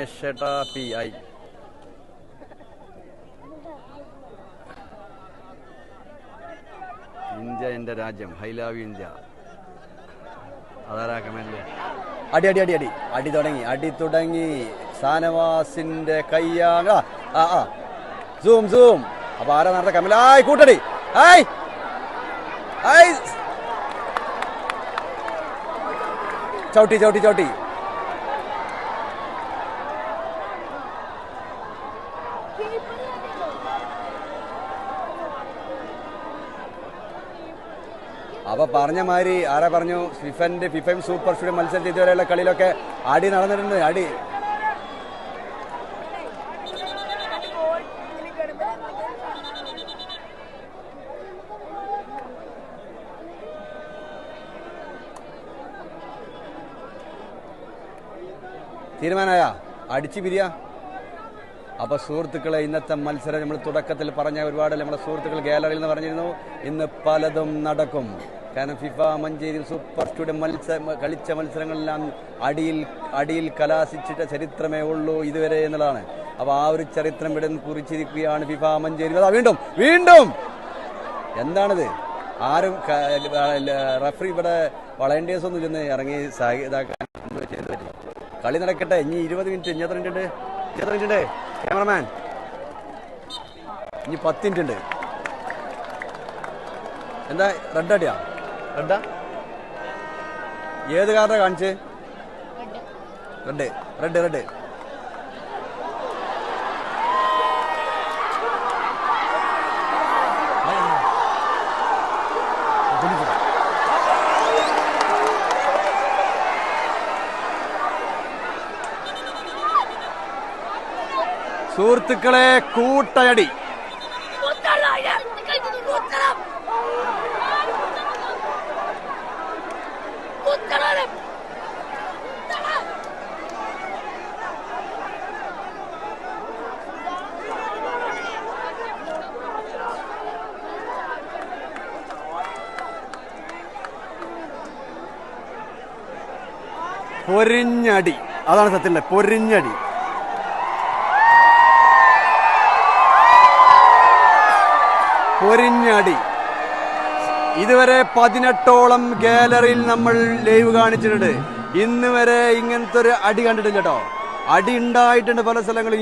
രമേശ് ചേട്ടാ PI. India എൻ്റെ രാജ്യം, ഐ ലവ് ഇന്ത്യ. അതാരാ കമന്റ്? അടി അടി അടി അടി അടി തുടങ്ങി ഷാനവാസിന്റെ കയ്യാണ്. Zoom zoom. അപ്പൊ ആരാ നടത്ത കമന്റ്? ആയ് കൂട്ടടി, ആയ് ആയ് ചവിട്ടി ചവിട്ടി ചവിട്ടി. അപ്പൊ പറഞ്ഞ മാതിരി ആരാ പറഞ്ഞു, ഫിഫയും സൂപ്പർ സ്റ്റുഡിയോ മത്സരത്തിൽ ഇതുവരെയുള്ള കളിയിലൊക്കെ അടി നടന്നിട്ടുണ്ട്. അടി തീരുമാനമായ അടിച്ചു പിരിയ. അപ്പൊ സുഹൃത്തുക്കളെ, ഇന്നത്തെ മത്സരം നമ്മൾ തുടക്കത്തിൽ പറഞ്ഞ ഒരുപാട് നമ്മുടെ സുഹൃത്തുക്കൾ ഗാലറിയിൽ നിന്ന് പറഞ്ഞിരുന്നു, ഇന്ന് പലതും നടക്കും. കാരണം ഫിഫ മഞ്ചേരി സൂപ്പർ സ്റ്റുഡിയോ കളിച്ച മത്സരങ്ങളെല്ലാം അടിയിൽ കലാശിച്ചിട്ട ചരിത്രമേ ഉള്ളൂ ഇതുവരെ എന്നുള്ളതാണ്. അപ്പൊ ആ ഒരു ചരിത്രം ഇവിടെ കുറിച്ചിരിക്കുകയാണ് ഫിഫ മഞ്ചേരി. വീണ്ടും വീണ്ടും എന്താണിത്? ആരും റഫറി ഇവിടെ വളണ്ടിയേഴ്സ് ഒന്നും ചെന്ന് ഇറങ്ങി ഇതാക്കാൻ പറ്റി. കളി നടക്കട്ടെ. ഇനി 20 മിനിറ്റ്. ഇനി എത്ര മിനിറ്റ് ഉണ്ട് ക്യാമറമാൻ? ഇനി 10 മിനിറ്റ് ഉണ്ട്. എന്താ റെഡ് അടിയാ? റെഡാ? ഏത് കാർഡാ കാണിച്ച്? റെഡ്. സുഹൃത്തുക്കളെ, കൂട്ടയടി. പൊരിഞ്ഞടി, അതാണ് സത്യല്ലേ, പൊരിഞ്ഞടി. ഇതുവരെ 18ഓളം ഗാലറിയിൽ നമ്മൾ ലൈവ് കാണിച്ചിട്ടുണ്ട്. ഇന്ന് വരെ ഇങ്ങനത്തെ ഒരു അടി കണ്ടിട്ടില്ല കേട്ടോ. അടി ഉണ്ടായിട്ടുണ്ട് പല സ്ഥലങ്ങളും.